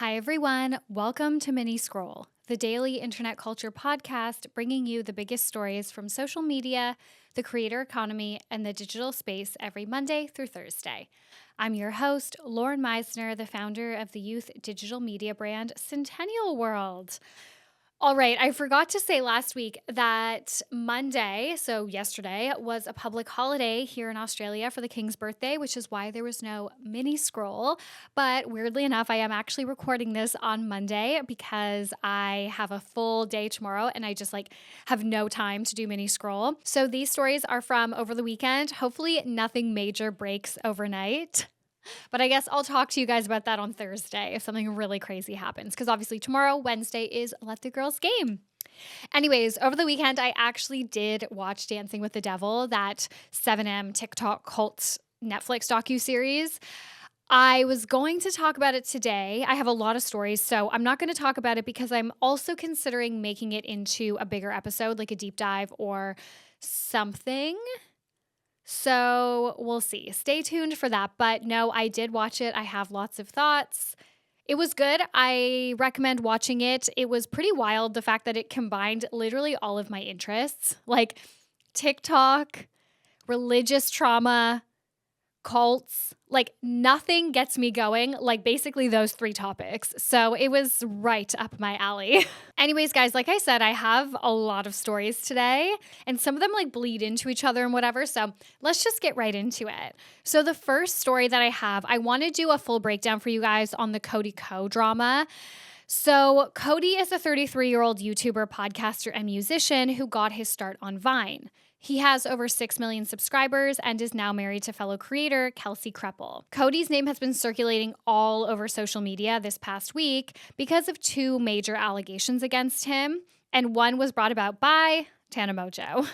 Hi, everyone. Welcome to Mini Scroll, the daily internet culture podcast bringing you the biggest stories from social media, the creator economy, and the digital space every Monday through Thursday. I'm your host, Lauren Meisner, the founder of the youth digital media brand Centennial World. All right, I forgot to say last week that Monday, so yesterday, was a public holiday here in Australia for the King's birthday, which is why there was no mini scroll. But weirdly enough, I am actually recording this on Monday because I have a full day tomorrow and I just have no time to do mini scroll. So these stories are from over the weekend. Hopefully nothing major breaks overnight. But I guess I'll talk to you guys about that on Thursday if something really crazy happens. Because obviously tomorrow, Wednesday, is Let the Girls Game. Anyways, over the weekend, I actually did watch Dancing with the Devil, that 7M TikTok cult Netflix docu-series. I was going to talk about it today. I have a lot of stories, so I'm not going to talk about it because I'm also considering making it into a bigger episode, like a deep dive or something. So we'll see. Stay tuned for that. But no, I did watch it. I have lots of thoughts. It was good. I recommend watching it. It was pretty wild, the fact that it combined literally all of my interests, like TikTok, religious trauma, cults, nothing gets me going, basically those three topics. So it was right up my alley. Anyways, guys, like I said, I have a lot of stories today and some of them bleed into each other and whatever. So let's just get right into it. So the first story that I have, I want to do a full breakdown for you guys on the Cody Ko drama. So Cody is a 33-year-old YouTuber, podcaster, and musician who got his start on Vine. He has over 6 million subscribers and is now married to fellow creator Kelsey Kreppel. Cody's name has been circulating all over social media this past week because of two major allegations against him, and one was brought about by Tana Mongeau.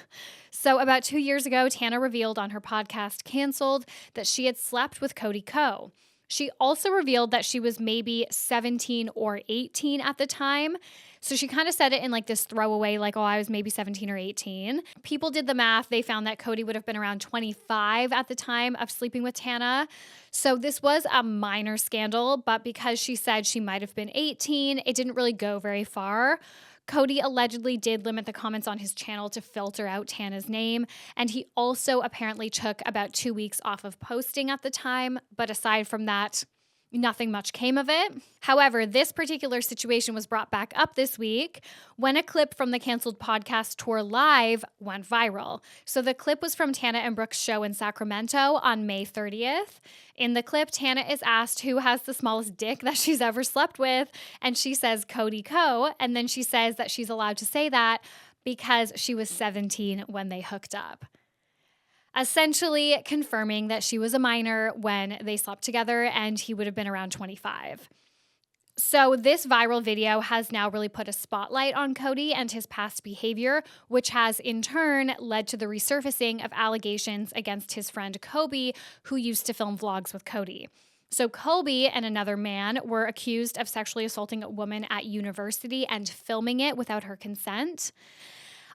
So about 2 years ago, Tana revealed on her podcast, Canceled, that she had slept with Cody Ko. She also revealed that she was maybe 17 or 18 at the time. So she kind of said it in this throwaway, oh, I was maybe 17 or 18. People did the math. They found that Cody would have been around 25 at the time of sleeping with Tana. So this was a minor scandal, but because she said she might have been 18, it didn't really go very far. Cody allegedly did limit the comments on his channel to filter out Tana's name, and he also apparently took about 2 weeks off of posting at the time, but aside from that, nothing much came of it. However, this particular situation was brought back up this week when a clip from the Canceled podcast tour live went viral. So the clip was from Tana and Brooke's show in Sacramento on May 30th. In the clip, Tana is asked who has the smallest dick that she's ever slept with, and she says Cody Ko, and then she says that she's allowed to say that because she was 17 when they hooked up, essentially confirming that she was a minor when they slept together and he would have been around 25. So this viral video has now really put a spotlight on Cody and his past behavior, which has in turn led to the resurfacing of allegations against his friend Kobe, who used to film vlogs with Cody. So Kobe and another man were accused of sexually assaulting a woman at university and filming it without her consent.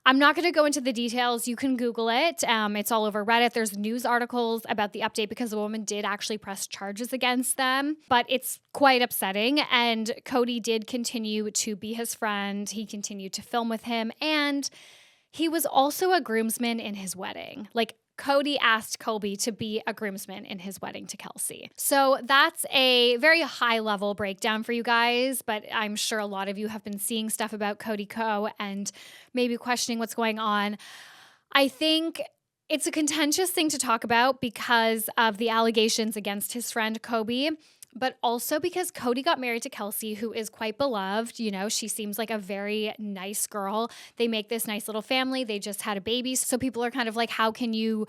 I'm not going to go into the details. You can Google it. It's all over Reddit. There's news articles about the update because the woman did actually press charges against them. But it's quite upsetting. And Cody did continue to be his friend. He continued to film with him. And he was also a groomsman in his wedding. Cody asked Kobe to be a groomsman in his wedding to Kelsey. So that's a very high level breakdown for you guys, but I'm sure a lot of you have been seeing stuff about Cody Ko and maybe questioning what's going on. I think it's a contentious thing to talk about because of the allegations against his friend Kobe, but also because Cody got married to Kelsey, who is quite beloved. You know, she seems like a very nice girl. They make this nice little family. They just had a baby. So people are kind of how can you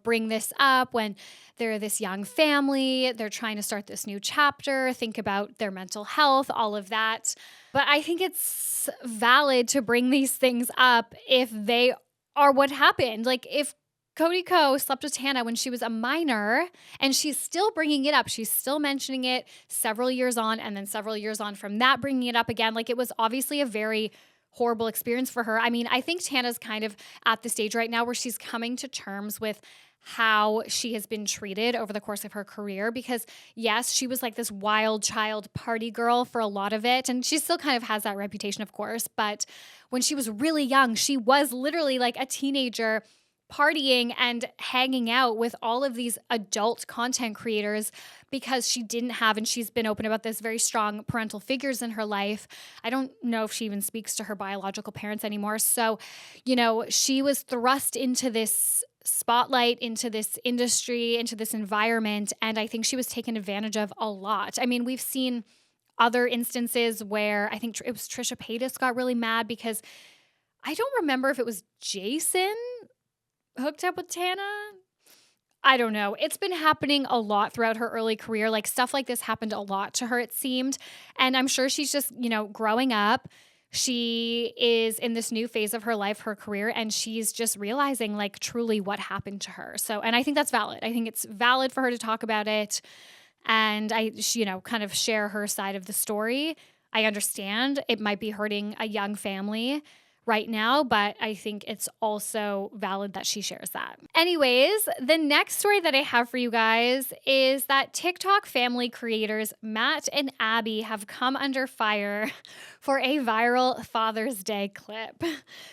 bring this up when they're this young family? They're trying to start this new chapter, think about their mental health, all of that. But I think it's valid to bring these things up if they are what happened. If Cody Ko slept with Tana when she was a minor, and she's still bringing it up. She's still mentioning it several years on, and then several years on from that, bringing it up again. It was obviously a very horrible experience for her. I mean, I think Tana's kind of at the stage right now where she's coming to terms with how she has been treated over the course of her career, because yes, she was like this wild child party girl for a lot of it, and she still kind of has that reputation, of course, but when she was really young, she was literally like a teenager partying and hanging out with all of these adult content creators because she didn't have, and she's been open about this, very strong parental figures in her life. I don't know if she even speaks to her biological parents anymore. So, she was thrust into this spotlight, into this industry, into this environment, and I think she was taken advantage of a lot. I mean, we've seen other instances where I think it was Trisha Paytas got really mad because I don't remember if it was Jason hooked up with Tana. I don't know. It's been happening a lot throughout her early career. Like, stuff like this happened a lot to her, it seemed. And I'm sure she's just, growing up. She is in this new phase of her life, her career, and she's just realizing like truly what happened to her. So, and I think that's valid. I think it's valid for her to talk about it. And kind of share her side of the story. I understand it might be hurting a young family right now, but I think it's also valid that she shares that. Anyways, the next story that I have for you guys is that TikTok family creators Matt and Abby have come under fire for a viral Father's Day clip.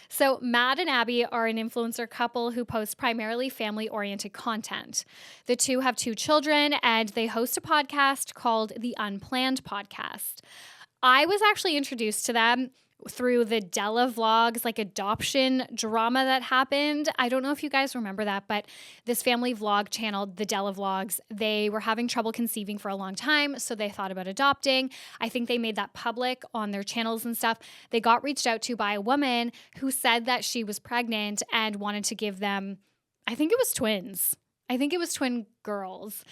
So Matt and Abby are an influencer couple who post primarily family-oriented content. The two have 2 children, and they host a podcast called the Unplanned Podcast. I was actually introduced to them through the Della Vlogs, like adoption drama that happened. I don't know if you guys remember that, but this family vlog channel, the Della Vlogs, they were having trouble conceiving for a long time, so they thought about adopting. I think they made that public on their channels and stuff. They got reached out to by a woman who said that she was pregnant and wanted to give them, I think it was twins. I think it was twin girls.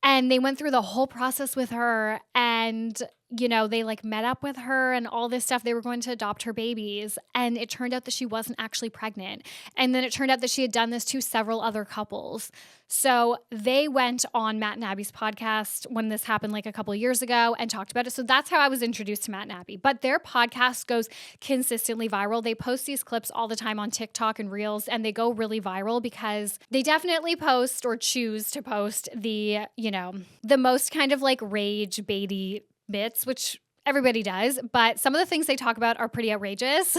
And they went through the whole process with her, and they like met up with her and all this stuff. They were going to adopt her babies, and it turned out that she wasn't actually pregnant. And then it turned out that she had done this to several other couples. So they went on Matt and Abby's podcast when this happened like a couple of years ago and talked about it. So that's how I was introduced to Matt and Abby. But their podcast goes consistently viral. They post these clips all the time on TikTok and Reels, and they go really viral because they definitely post or choose to post the most kind of like rage baity bits, which everybody does, but some of the things they talk about are pretty outrageous.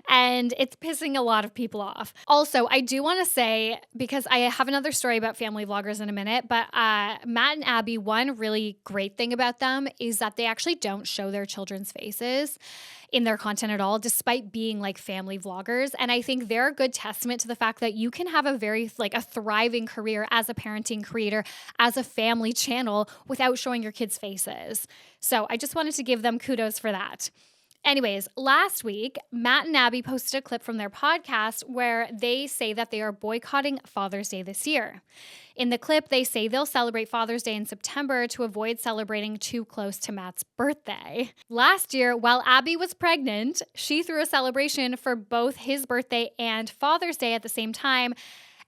And it's pissing a lot of people off. Also, I do want to say, because I have another story about family vloggers in a minute, but Matt and Abby, one really great thing about them is that they actually don't show their children's faces in their content at all, despite being like family vloggers. And I think they're a good testament to the fact that you can have a very a thriving career as a parenting creator, as a family channel without showing your kids' faces. So I just wanted to give them kudos for that. Anyways, last week, Matt and Abby posted a clip from their podcast where they say that they are boycotting Father's Day this year. In the clip, they say they'll celebrate Father's Day in September to avoid celebrating too close to Matt's birthday. Last year, while Abby was pregnant, she threw a celebration for both his birthday and Father's Day at the same time,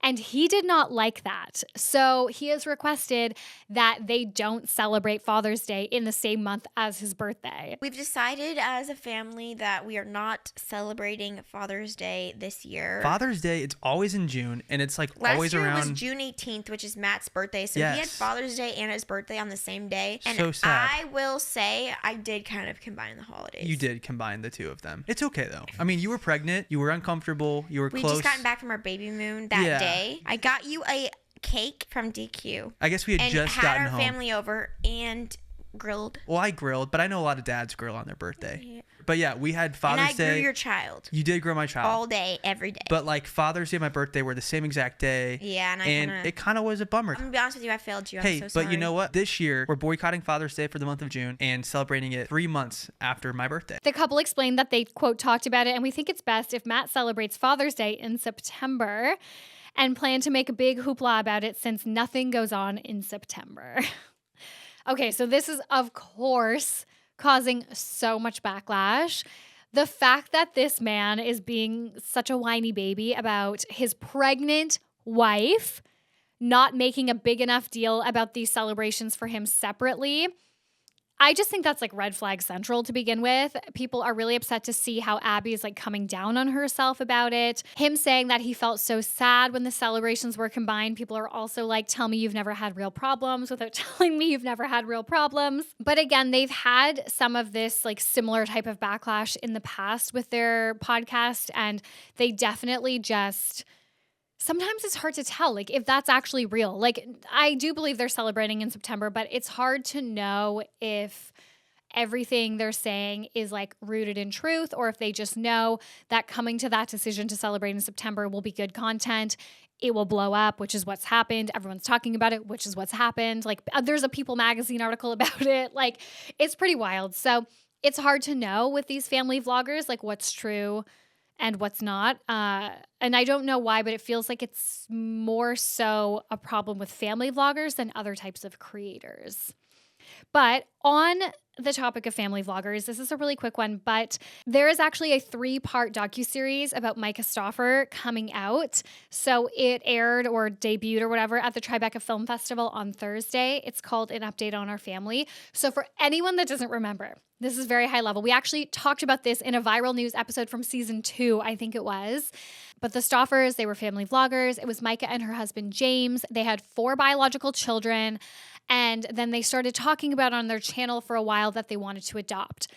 and he did not like that. So he has requested that they don't celebrate Father's Day in the same month as his birthday. We've decided as a family that we are not celebrating Father's Day this year. Father's Day, it's always in June, and it's like Last always year around. Last year was June 18th, which is Matt's birthday. So yes. He had Father's Day and his birthday on the same day. And so sad. I will say I did kind of combine the holidays. You did combine the two of them. It's okay, though. I mean, you were pregnant. You were uncomfortable. You were We close. just gotten back from our baby moon that day. I got you a cake from DQ. I guess we had just gotten home. And had our family over and grilled. Well, I grilled, but I know a lot of dads grill on their birthday. Yeah. But yeah, we had Father's Day. And I grew your child. You did grow my child. All day, every day. But like Father's Day and my birthday were the same exact day. Yeah, and it kind of was a bummer. I'm going to be honest with you, I failed you. I'm hey, so sorry. But you know what? This year, we're boycotting Father's Day for the month of June and celebrating it 3 months after my birthday. The couple explained that they, quote, talked about it, and we think it's best if Matt celebrates Father's Day in September and plan to make a big hoopla about it since nothing goes on in September. Okay, so this is, of course, causing so much backlash. The fact that this man is being such a whiny baby about his pregnant wife not making a big enough deal about these celebrations for him separately, I just think that's like red flag central to begin with. People are really upset to see how Abby is like coming down on herself about it. Him saying that he felt so sad when the celebrations were combined. People are also like, tell me you've never had real problems without telling me you've never had real problems. But again, they've had some of this like similar type of backlash in the past with their podcast, and they definitely just... Sometimes it's hard to tell, like, if that's actually real. Like, I do believe they're celebrating in September, but it's hard to know if everything they're saying is, like, rooted in truth, or if they just know that coming to that decision to celebrate in September will be good content. It will blow up, which is what's happened. Everyone's talking about it, which is what's happened. Like, there's a People magazine article about it. Like, it's pretty wild. So it's hard to know with these family vloggers, like, what's true and what's not. And I don't know why, but it feels like it's more so a problem with family vloggers than other types of creators. But on the topic of family vloggers, this is a really quick one, but there is actually a 3-part docu-series about Myka Schauffer coming out. So it aired or debuted or whatever at the Tribeca Film Festival on Thursday. It's called An Update on Our Family. So for anyone that doesn't remember, this is very high level. We actually talked about this in a viral news episode from season 2, I think it was. But the Stauffers, they were family vloggers. It was Myka and her husband, James. They had 4 biological children. And then they started talking about on their channel for a while that they wanted to adopt.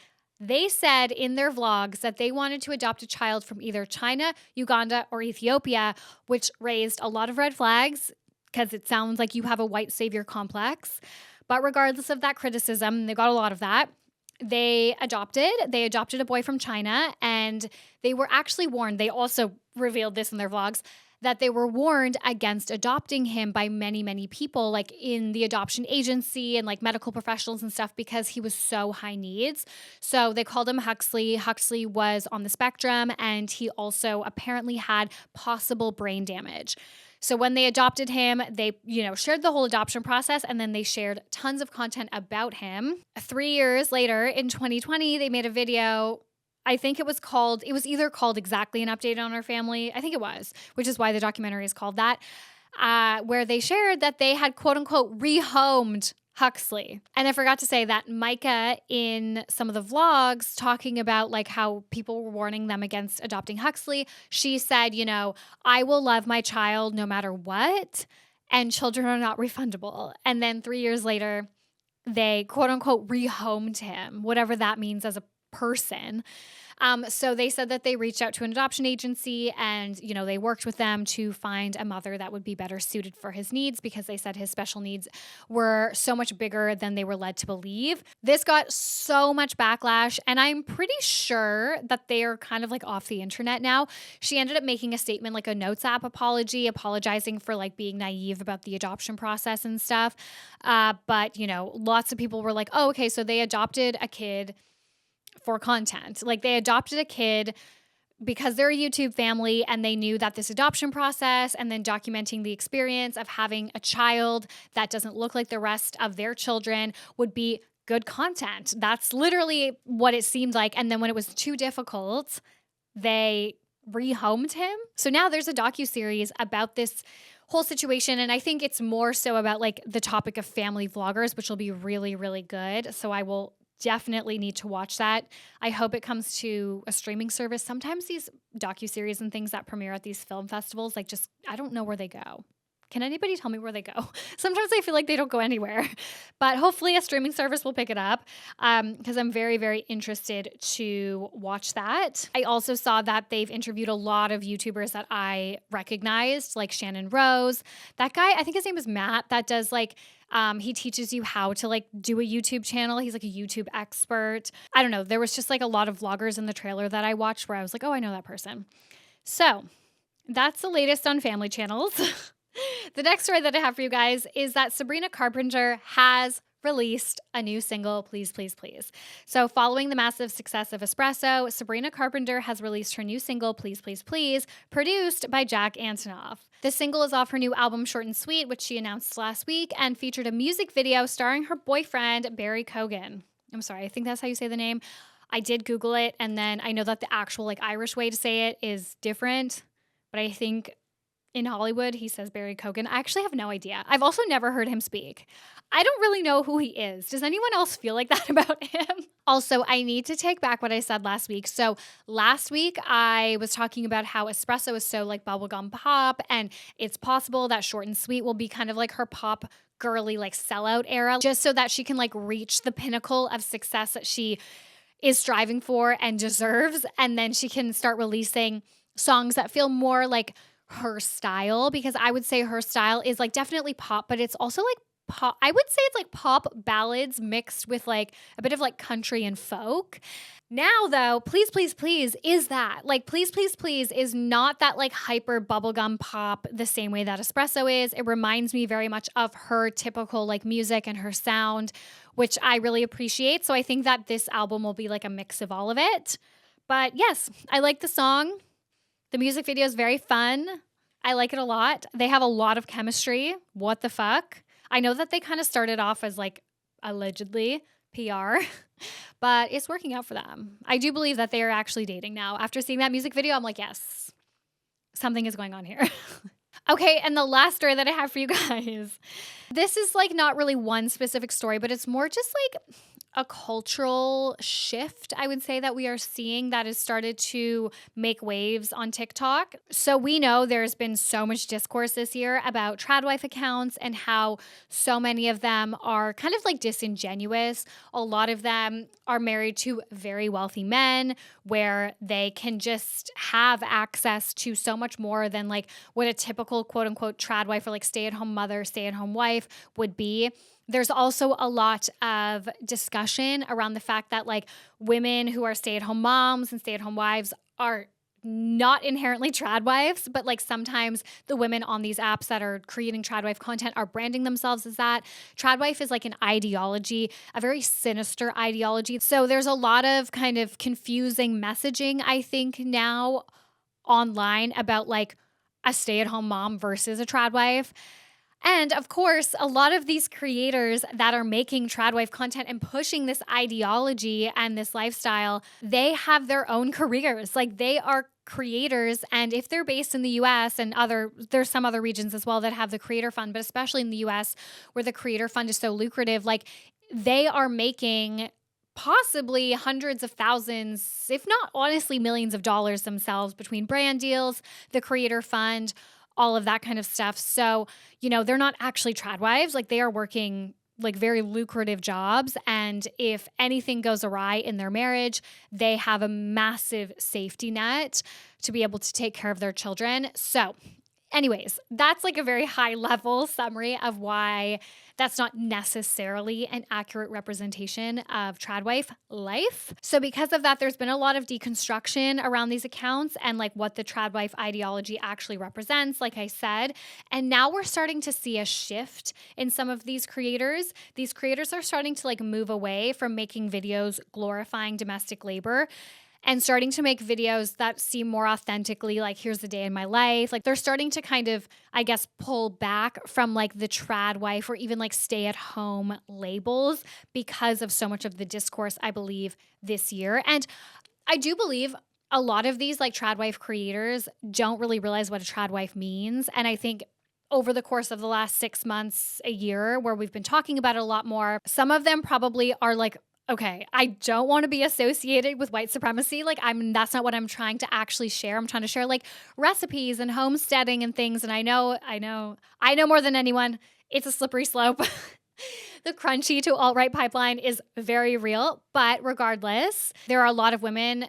They said in their vlogs that they wanted to adopt a child from either China, Uganda, or Ethiopia, which raised a lot of red flags because it sounds like you have a white savior complex. But regardless of that criticism, they got a lot of that. They adopted a boy from China, and they were actually warned. They also revealed this in their vlogs, that they were warned against adopting him by many, many people, like in the adoption agency and like medical professionals and stuff, because he was so high needs. So they called him Huxley. Huxley was on the spectrum, and he also apparently had possible brain damage. So when they adopted him, they, shared the whole adoption process, and then they shared tons of content about him. 3 years later, in 2020, they made a video. I think it was either called exactly An Update on Our Family. I think it was, which is why the documentary is called that, where they shared that they had quote unquote rehomed Huxley. And I forgot to say that Myka, in some of the vlogs talking about like how people were warning them against adopting Huxley, she said, I will love my child no matter what, and children are not refundable. And then 3 years later, they quote unquote rehomed him, whatever that means as a person. So they said that they reached out to an adoption agency, and, they worked with them to find a mother that would be better suited for his needs, because they said his special needs were so much bigger than they were led to believe. This got so much backlash, and I'm pretty sure that they are kind of like off the internet now. She ended up making a statement, like a Notes app apology, apologizing for like being naive about the adoption process and stuff. But, lots of people were like, oh, okay, so they adopted a kid for content. Like, they adopted a kid because they're a YouTube family, and they knew that this adoption process and then documenting the experience of having a child that doesn't look like the rest of their children would be good content. That's literally what it seemed like. And then when it was too difficult, they rehomed him. So now there's a docu-series about this whole situation, and I think it's more so about like the topic of family vloggers, which will be really, really good. So I will definitely need to watch that. I hope it comes to a streaming service. Sometimes these docuseries and things that premiere at these film festivals, like, just, I don't know where they go. Can anybody tell me where they go? Sometimes I feel like they don't go anywhere, but hopefully a streaming service will pick it up, because I'm very, very interested to watch that. I also saw that they've interviewed a lot of YouTubers that I recognized, like Shannon Rose. That guy, I think his name is Matt, that does like, he teaches you how to like do a YouTube channel. He's like a YouTube expert. I don't know. There was just like a lot of vloggers in the trailer that I watched where I was like, oh, I know that person. So that's the latest on family channels. The next story that I have for you guys is that Sabrina Carpenter has released a new single, Please, Please, Please. So following the massive success of Espresso, Sabrina Carpenter has released her new single, Please, Please, Please, produced by Jack Antonoff. The single is off her new album, Short and Sweet, which she announced last week, and featured a music video starring her boyfriend, Barry Cogan. I'm sorry, I think that's how you say the name. I did Google it, and then I know that the actual like Irish way to say it is different, but I think In Hollywood, he says Barry Kogan. I actually have no idea. I've also never heard him speak. I don't really know who he is. Does anyone else feel like that about him? Also, I need to take back what I said last week. So last week, I was talking about how espresso is so like bubblegum pop, and it's possible that Short and Sweet will be kind of like her pop girly like sellout era, just so that she can like reach the pinnacle of success that she is striving for and deserves. And then she can start releasing songs that feel more like her style, because I would say her style is like definitely pop, but it's also like pop. I would say it's like pop ballads mixed with like a bit of like country and folk. Now though, Please Please Please is that. Like Please Please Please is not that like hyper bubblegum pop the same way that espresso is. It reminds me very much of her typical like music and her sound, which I really appreciate. So I think that this album will be like a mix of all of it. But yes, I like the song. The music video is very fun. I like it a lot. They have a lot of chemistry. What the fuck? I know that they kind of started off as like allegedly PR, but it's working out for them. I do believe that they are actually dating now. After seeing that music video, I'm like, yes, something is going on here. Okay, and the last story that I have for you guys. This is like not really one specific story, but it's more just like a cultural shift, I would say, that we are seeing that has started to make waves on TikTok. So we know there's been so much discourse this year about tradwife accounts and how so many of them are kind of like disingenuous. A lot of them are married to very wealthy men where they can just have access to so much more than like what a typical quote unquote tradwife or like stay-at-home mother, stay-at-home wife would be. There's also a lot of discussion around the fact that like women who are stay-at-home moms and stay-at-home wives are not inherently tradwives, but like sometimes the women on these apps that are creating tradwife content are branding themselves as that. Tradwife is like an ideology, a very sinister ideology. So there's a lot of kind of confusing messaging, I think, now online about like a stay-at-home mom versus a tradwife. And of course, a lot of these creators that are making tradwife content and pushing this ideology and this lifestyle, they have their own careers. Like they are creators. And if they're based in the US and there's some other regions as well that have the creator fund, but especially in the US where the creator fund is so lucrative, like they are making possibly hundreds of thousands, if not honestly millions of dollars themselves between brand deals, the creator fund, all of that kind of stuff. So, you know, they're not actually tradwives. Like they are working like very lucrative jobs. And if anything goes awry in their marriage, they have a massive safety net to be able to take care of their children. So anyways, that's like a very high level summary of why that's not necessarily an accurate representation of tradwife life. So because of that, there's been a lot of deconstruction around these accounts and like what the tradwife ideology actually represents, like I said. And now we're starting to see a shift in some of these creators. These creators are starting to like move away from making videos glorifying domestic labor and starting to make videos that seem more authentically like, here's the day in my life. Like they're starting to kind of, I guess, pull back from like the tradwife or even like stay-at-home labels because of so much of the discourse, I believe, this year. And I do believe a lot of these like tradwife creators don't really realize what a tradwife means. And I think over the course of the last 6 months, a year, where we've been talking about it a lot more, some of them probably are like, okay, I don't want to be associated with white supremacy. Like that's not what I'm trying to actually share. I'm trying to share like recipes and homesteading and things. And I know more than anyone, it's a slippery slope. The crunchy to alt-right pipeline is very real. But regardless, there are a lot of women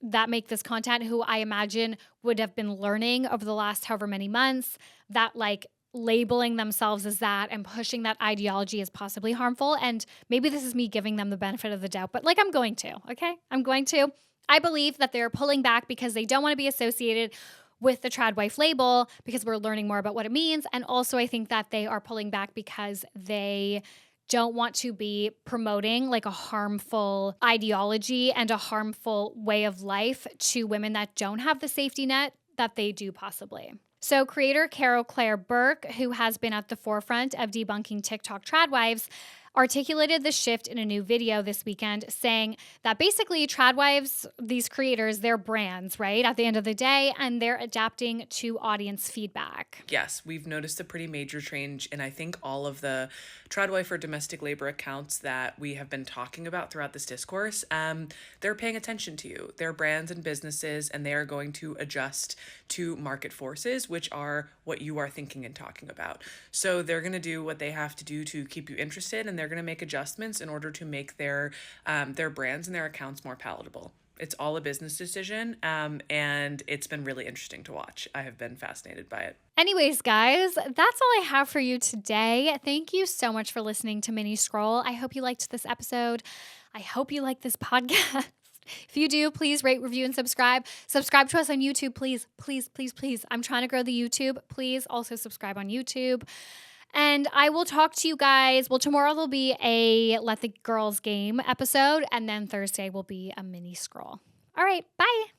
that make this content who I imagine would have been learning over the last however many months that like labeling themselves as that and pushing that ideology is possibly harmful. And maybe this is me giving them the benefit of the doubt, but like I'm going to, okay? I'm going to. I believe that they're pulling back because they don't want to be associated with the tradwife label because we're learning more about what it means. And also I think that they are pulling back because they don't want to be promoting like a harmful ideology and a harmful way of life to women that don't have the safety net that they do possibly. So creator Carol Claire Burke, who has been at the forefront of debunking TikTok tradwives, articulated the shift in a new video this weekend, saying that basically tradwives, these creators, they're brands, right, at the end of the day, and they're adapting to audience feedback. Yes, we've noticed a pretty major change in, I think, all of the tradwife or domestic labor accounts that we have been talking about throughout this discourse. They're paying attention to you. They're brands and businesses, and they are going to adjust to market forces, which are what you are thinking and talking about. So they're going to do what they have to do to keep you interested, and they're going to make adjustments in order to make their brands and their accounts more palatable. It's all a business decision, and it's been really interesting to watch. I have been fascinated by it. Anyways, guys, that's all I have for you today. Thank you so much for listening to Mini Scroll. I hope you liked this episode. I hope you like this podcast. If you do, please rate, review, and subscribe. Subscribe to us on YouTube, please, please, please, please. I'm trying to grow the YouTube. Please also subscribe on YouTube. And I will talk to you guys. Well, tomorrow there'll be a Let the Girls Game episode, and then Thursday will be a mini scroll. All right, bye.